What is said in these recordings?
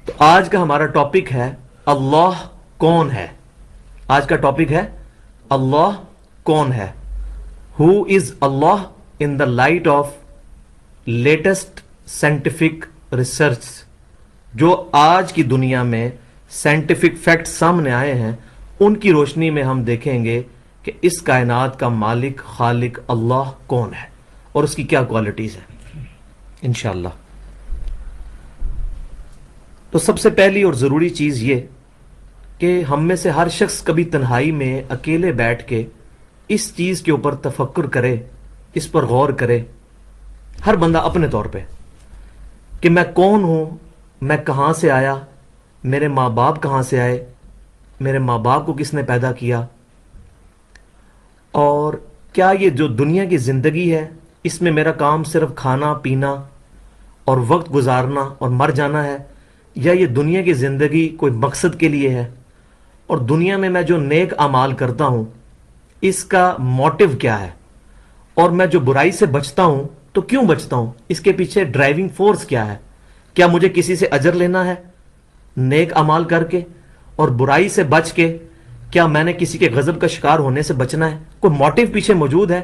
تو آج کا ہمارا ٹاپک ہے اللہ کون ہے. آج کا ٹاپک ہے اللہ کون ہے. Who is Allah in the light of latest scientific research. جو آج کی دنیا میں سائنٹیفک فیکٹ سامنے آئے ہیں ان کی روشنی میں ہم دیکھیں گے کہ اس کائنات کا مالک خالق اللہ کون ہے اور اس کی کیا کوالٹیز ہیں انشاءاللہ. تو سب سے پہلی اور ضروری چیز یہ کہ ہم میں سے ہر شخص کبھی تنہائی میں اکیلے بیٹھ کے اس چیز کے اوپر تفکر کرے, اس پر غور کرے, ہر بندہ اپنے طور پہ, کہ میں کون ہوں, میں کہاں سے آیا, میرے ماں باپ کہاں سے آئے, میرے ماں باپ کو کس نے پیدا کیا, اور کیا یہ جو دنیا کی زندگی ہے اس میں میرا کام صرف کھانا پینا اور وقت گزارنا اور مر جانا ہے, یا یہ دنیا کی زندگی کوئی مقصد کے لیے ہے, اور دنیا میں میں جو نیک اعمال کرتا ہوں اس کا موٹیو کیا ہے, اور میں جو برائی سے بچتا ہوں تو کیوں بچتا ہوں, اس کے پیچھے ڈرائیونگ فورس کیا ہے. کیا مجھے کسی سے اجر لینا ہے نیک اعمال کر کے, اور برائی سے بچ کے کیا میں نے کسی کے غضب کا شکار ہونے سے بچنا ہے, کوئی موٹیو پیچھے موجود ہے,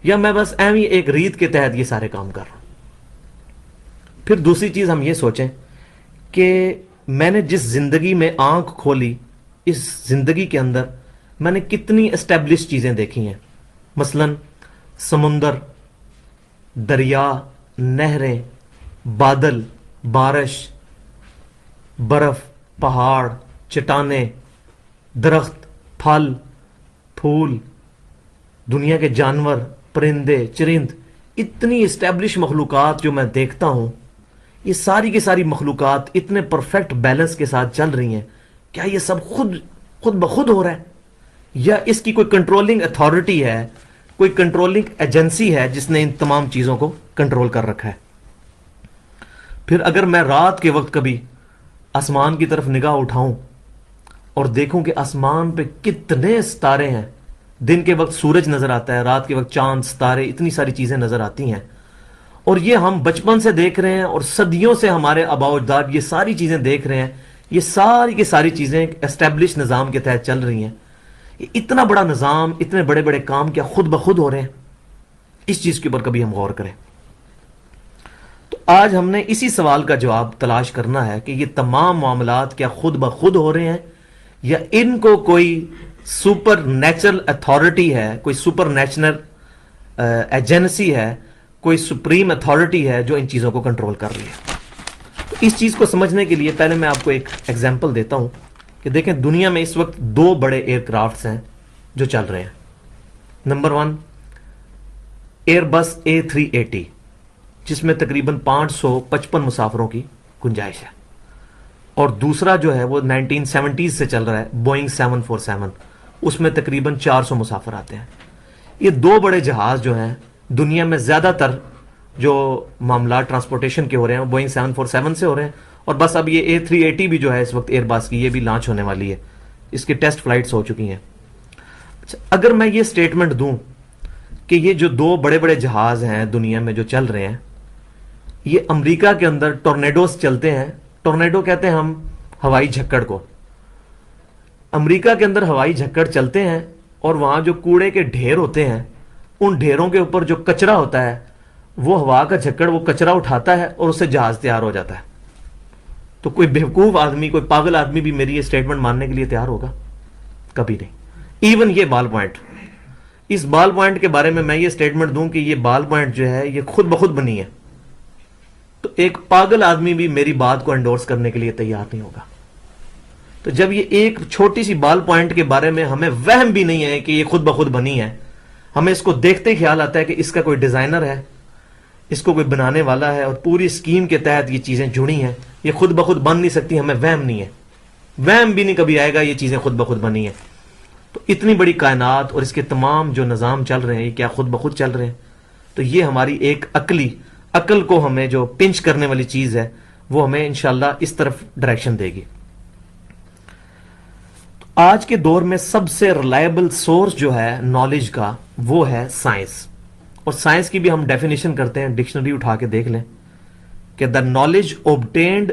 یا میں بس ایویں ایک ریت کے تحت یہ سارے کام کر رہا ہوں. پھر دوسری چیز ہم یہ سوچیں کہ میں نے جس زندگی میں آنکھ کھولی اس زندگی کے اندر میں نے کتنی اسٹیبلش چیزیں دیکھی ہیں, مثلا سمندر, دریا, نہریں, بادل, بارش, برف, پہاڑ, چٹانیں, درخت, پھل, پھول, دنیا کے جانور, پرندے, چرند, اتنی اسٹیبلش مخلوقات جو میں دیکھتا ہوں, یہ ساری کی ساری مخلوقات اتنے پرفیکٹ بیلنس کے ساتھ چل رہی ہیں. کیا یہ سب خود بخود ہو رہا ہے, یا اس کی کوئی کنٹرولنگ اتھارٹی ہے, کوئی کنٹرولنگ ایجنسی ہے جس نے ان تمام چیزوں کو کنٹرول کر رکھا ہے. پھر اگر میں رات کے وقت کبھی آسمان کی طرف نگاہ اٹھاؤں اور دیکھوں کہ آسمان پہ کتنے ستارے ہیں, دن کے وقت سورج نظر آتا ہے, رات کے وقت چاند, ستارے, اتنی ساری چیزیں نظر آتی ہیں, اور یہ ہم بچپن سے دیکھ رہے ہیں اور صدیوں سے ہمارے آباء و اجداد یہ ساری چیزیں دیکھ رہے ہیں, یہ ساری کی ساری چیزیں ایک اسٹیبلش نظام کے تحت چل رہی ہیں. یہ اتنا بڑا نظام, اتنے بڑے بڑے کام کیا خود بخود ہو رہے ہیں؟ اس چیز کے اوپر کبھی ہم غور کریں. تو آج ہم نے اسی سوال کا جواب تلاش کرنا ہے کہ یہ تمام معاملات کیا خود بخود ہو رہے ہیں, یا ان کو کوئی سپر نیچرل اتھارٹی ہے, کوئی سپر نیچرل ایجنسی ہے, کوئی سپریم اتھارٹی ہے جو ان چیزوں کو کنٹرول کر رہی ہے. تو اس چیز کو سمجھنے کے لیے پہلے میں آپ کو ایک ایگزامپل دیتا ہوں کہ دیکھیں دنیا میں اس وقت دو بڑے ایئر کرافٹس ہیں جو چل رہے ہیں. نمبر 1 ایئر بس A380 جس میں تقریباً 555 مسافروں کی گنجائش ہے, اور دوسرا جو ہے وہ 1970s سے چل رہا ہے بوئنگ 747, اس میں تقریباً 400 مسافر آتے ہیں. یہ دو بڑے جہاز جو ہیں دنیا میں زیادہ تر جو معاملات ٹرانسپورٹیشن کے ہو رہے ہیں بوئنگ 747 سے ہو رہے ہیں, اور بس اب یہ A380 بھی جو ہے اس وقت ایئر بس کی یہ بھی لانچ ہونے والی ہے, اس کی ٹیسٹ فلائٹس ہو چکی ہیں. اچھا, اگر میں یہ سٹیٹمنٹ دوں کہ یہ جو دو بڑے بڑے جہاز ہیں دنیا میں جو چل رہے ہیں یہ امریکہ کے اندر ٹورنیڈوز چلتے ہیں, ٹورنیڈو کہتے ہیں ہم ہوائی جھکڑ کو, امریکہ کے اندر ہوائی جھکڑ چلتے ہیں, اور وہاں جو کوڑے کے ڈھیر ہوتے ہیں ان ڈھیروں کے اوپر جو کچرا ہوتا ہے وہ ہوا کا جھکڑ وہ کچرا اٹھاتا ہے اور اس سے جہاز تیار ہو جاتا ہے. تو کوئی بیوقوف آدمی, کوئی پاگل آدمی بھی میری یہ سٹیٹمنٹ ماننے کے لیے تیار ہوگا؟ کبھی نہیں. ایون یہ بال پوائنٹ, اس بال پوائنٹ کے بارے میں یہ سٹیٹمنٹ دوں کہ یہ بال پوائنٹ جو ہے یہ خود بخود بنی ہے, تو ایک پاگل آدمی بھی میری بات کو انڈورس کرنے کے لیے تیار نہیں ہوگا. تو جب یہ ایک چھوٹی سی بال پوائنٹ کے بارے میں ہمیں وہم بھی نہیں ہے کہ یہ خود بخود بنی ہے, ہمیں اس کو دیکھتے ہی خیال آتا ہے کہ اس کا کوئی ڈیزائنر ہے, اس کو کوئی بنانے والا ہے, اور پوری اسکیم کے تحت یہ چیزیں جڑی ہیں, یہ خود بخود بن نہیں سکتی, ہمیں وہم نہیں ہے, وہم بھی نہیں کبھی آئے گا یہ چیزیں خود بخود بنی ہیں. تو اتنی بڑی کائنات اور اس کے تمام جو نظام چل رہے ہیں یہ کیا خود بخود چل رہے ہیں؟ تو یہ ہماری ایک عقل کو ہمیں جو پنچ کرنے والی چیز ہے وہ ہمیں انشاءاللہ اس طرف ڈائریکشن دے گی. آج کے دور میں سب سے ریلائبل سورس جو ہے نالج کا وہ ہے سائنس, اور سائنس کی بھی ہم ڈیفینیشن کرتے ہیں, ڈکشنری اٹھا کے دیکھ لیں کہ دا نالج اوبٹینڈ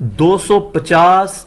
250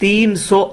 300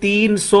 300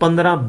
15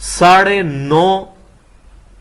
9.5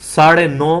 9.5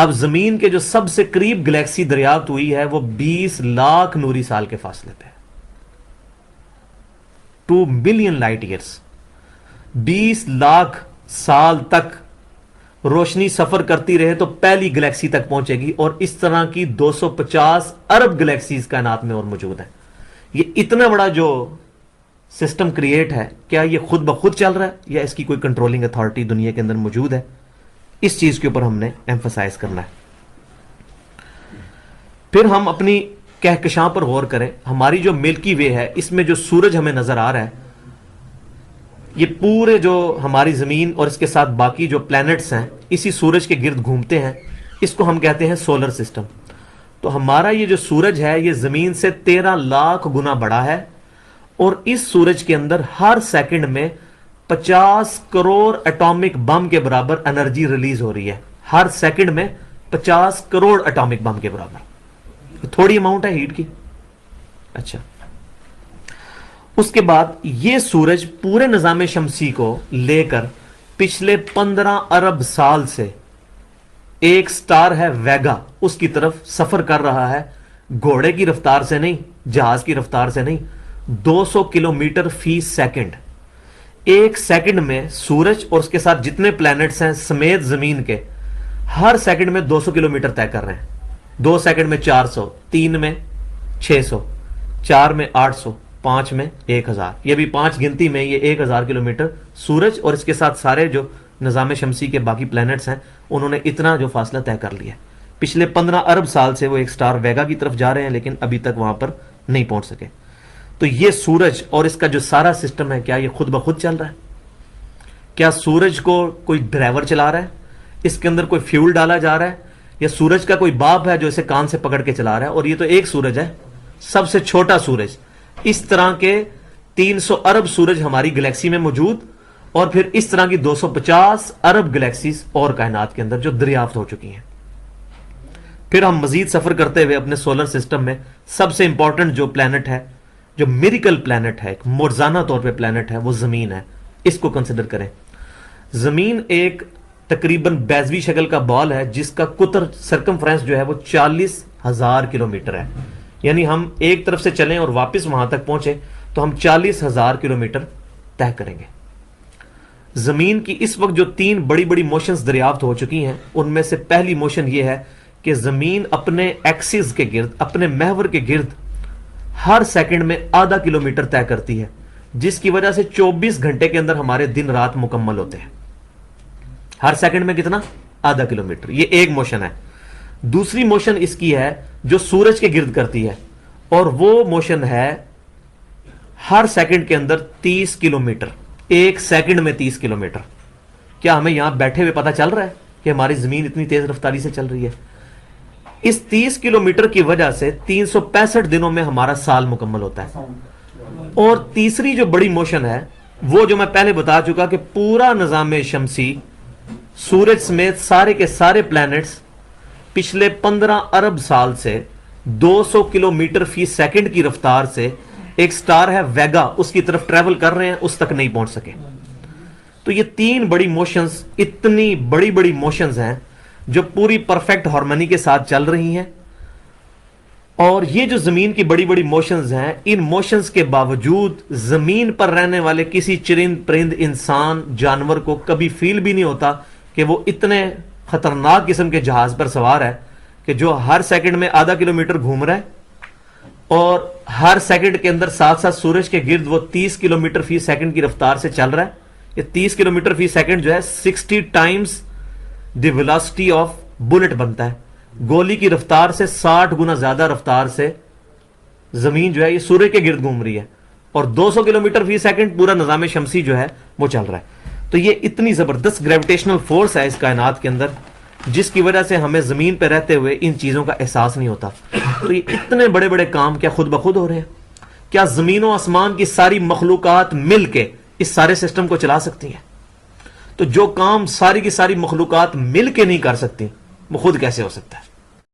اب زمین کے جو سب سے قریب گلیکسی دریافت ہوئی ہے وہ 20 لاکھ نوری سال کے فاصلے پہ، 2 ملین لائٹ ایئرس، 20 لاکھ سال تک روشنی سفر کرتی رہے تو پہلی گلیکسی تک پہنچے گی، اور اس طرح کی 250 ارب گلیکسیز کائنات میں اور موجود ہیں۔ یہ اتنا بڑا جو سسٹم کریٹ ہے، کیا یہ خود بخود چل رہا ہے یا اس کی کوئی کنٹرولنگ اتھارٹی دنیا کے اندر موجود ہے؟ اس چیز کے اوپر ہم نے ایمفسائز کرنا ہے۔ پھر ہم اپنی کہکشاں پر غور کریں۔ ہماری جو ملکی وے ہے، اس میں جو سورج ہمیں نظر آ رہا ہے، یہ پورے جو ہماری زمین اور اس کے ساتھ باقی جو پلینٹس ہیں اسی سورج کے گرد گھومتے ہیں، اس کو ہم کہتے ہیں سولر سسٹم۔ تو ہمارا یہ جو سورج ہے یہ زمین سے 13 لاکھ گنا بڑا ہے، اور اس سورج کے اندر ہر سیکنڈ میں 50 کروڑ اٹامک بم کے برابر انرجی ریلیز ہو رہی ہے۔ ہر سیکنڈ میں 50 کروڑ اٹامک بم کے برابر، تھوڑی اماؤنٹ ہے ہیٹ کی۔ اچھا، اس کے بعد یہ سورج پورے نظام شمسی کو لے کر پچھلے 15 ارب سال سے ایک سٹار ہے ویگا، اس کی طرف سفر کر رہا ہے، گھوڑے کی رفتار سے نہیں، جہاز کی رفتار سے نہیں، 200 کلومیٹر فی سیکنڈ۔ ایک سیکنڈ میں سورج اور اس کے ساتھ جتنے پلینٹس ہیں سمیت زمین کے ہر سیکنڈ میں 200 کلومیٹر طے کر رہے ہیں۔ 2 سیکنڈ میں 400، 3 میں 600، 4 میں 800، 5 میں 1000۔ یہ بھی 5 گنتی میں یہ 1000 کلومیٹر سورج اور اس کے ساتھ سارے جو نظام شمسی کے باقی پلینٹس ہیں انہوں نے اتنا جو فاصلہ طے کر لیا۔ پچھلے 15 ارب سال سے وہ ایک سٹار ویگا کی طرف جا رہے ہیں، لیکن ابھی تک وہاں پر نہیں پہنچ سکے۔ تو یہ سورج اور اس کا جو سارا سسٹم ہے، کیا یہ خود بخود چل رہا ہے؟ کیا سورج کو کوئی ڈرائیور چلا رہا ہے؟ اس کے اندر کوئی فیول ڈالا جا رہا ہے؟ یا سورج کا کوئی باپ ہے جو اسے کان سے پکڑ کے چلا رہا ہے؟ اور یہ تو ایک سورج ہے، سب سے چھوٹا سورج۔ اس طرح کے 300 ارب سورج ہماری گلیکسی میں موجود، اور پھر اس طرح کی 250 ارب گلیکسیز اور کائنات کے اندر جو دریافت ہو چکی ہیں۔ پھر ہم مزید سفر کرتے ہوئے اپنے سولر سسٹم میں سب سے امپورٹنٹ جو پلینٹ ہے، جو میریکل پلینٹ ہے، ایک موجزانہ طور پہ پلینٹ ہے، وہ زمین ہے۔ اس کو کنسیڈر کریں۔ زمین ایک تقریباً بیضوی شکل کا بال ہے جس کا قطر سرکمفرنس جو ہے وہ 40,000 کلومیٹر ہے۔ یعنی ہم ایک طرف سے چلیں اور واپس وہاں تک پہنچے تو ہم 40,000 کلومیٹر طے کریں گے۔ زمین کی اس وقت جو 3 بڑی بڑی موشنز دریافت ہو چکی ہیں، ان میں سے پہلی موشن یہ ہے کہ زمین اپنے ایکسس کے گرد، اپنے محور کے گرد ہر سیکنڈ میں آدھا کلومیٹر طے کرتی ہے، جس کی وجہ سے 24 گھنٹے کے اندر ہمارے دن رات مکمل ہوتے ہیں۔ ہر سیکنڈ میں کتنا؟ آدھا کلومیٹر۔ یہ ایک موشن ہے۔ دوسری موشن اس کی ہے جو سورج کے گرد کرتی ہے، اور وہ موشن ہے ہر سیکنڈ کے اندر 30 کلومیٹر۔ ایک سیکنڈ میں 30 کلومیٹر۔ کیا ہمیں یہاں بیٹھے ہوئے پتا چل رہا ہے کہ ہماری زمین اتنی تیز رفتاری سے چل رہی ہے؟ اس 30 کلومیٹر کی وجہ سے 365 دنوں میں ہمارا سال مکمل ہوتا ہے۔ اور تیسری جو بڑی موشن ہے وہ جو میں پہلے بتا چکا کہ پورا نظام شمسی سورج سمیت سارے کے سارے پلینٹس پچھلے 15 ارب سال سے 200 کلومیٹر فی سیکنڈ کی رفتار سے ایک سٹار ہے ویگا، اس کی طرف ٹریول کر رہے ہیں، اس تک نہیں پہنچ سکے۔ تو یہ 3 بڑی موشنز اتنی بڑی بڑی موشنز ہیں جو پوری پرفیکٹ ہارمونی کے ساتھ چل رہی ہیں، اور یہ جو زمین کی بڑی بڑی موشنز ہیں، ان موشنز کے باوجود زمین پر رہنے والے کسی چرند پرند انسان جانور کو کبھی فیل بھی نہیں ہوتا کہ وہ اتنے خطرناک قسم کے جہاز پر سوار ہے کہ جو ہر سیکنڈ میں آدھا کلومیٹر گھوم رہا ہے، اور ہر سیکنڈ کے اندر ساتھ ساتھ سورج کے گرد وہ 30 کلومیٹر فی سیکنڈ کی رفتار سے چل رہا ہے۔ یہ 30 کلومیٹر فی سیکنڈ جو ہے 60 times the velocity of bullet بنتا ہے۔ گولی کی رفتار سے 60 گنا زیادہ رفتار سے زمین جو ہے یہ سورج کے گرد گھوم رہی ہے، اور 200 کلومیٹر فی سیکنڈ پورا نظام شمسی جو ہے وہ چل رہا ہے۔ تو یہ اتنی زبردست گریویٹیشنل فورس ہے اس کائنات کے اندر، جس کی وجہ سے ہمیں زمین پہ رہتے ہوئے ان چیزوں کا احساس نہیں ہوتا۔ تو یہ اتنے بڑے بڑے کام کیا خود بخود ہو رہے ہیں؟ کیا زمین و آسمان کی ساری مخلوقات مل کے اس سارے سسٹم کو چلا سکتی ہیں؟ تو جو کام ساری کی ساری مخلوقات مل کے نہیں کر سکتی، وہ خود کیسے ہو سکتا ہے؟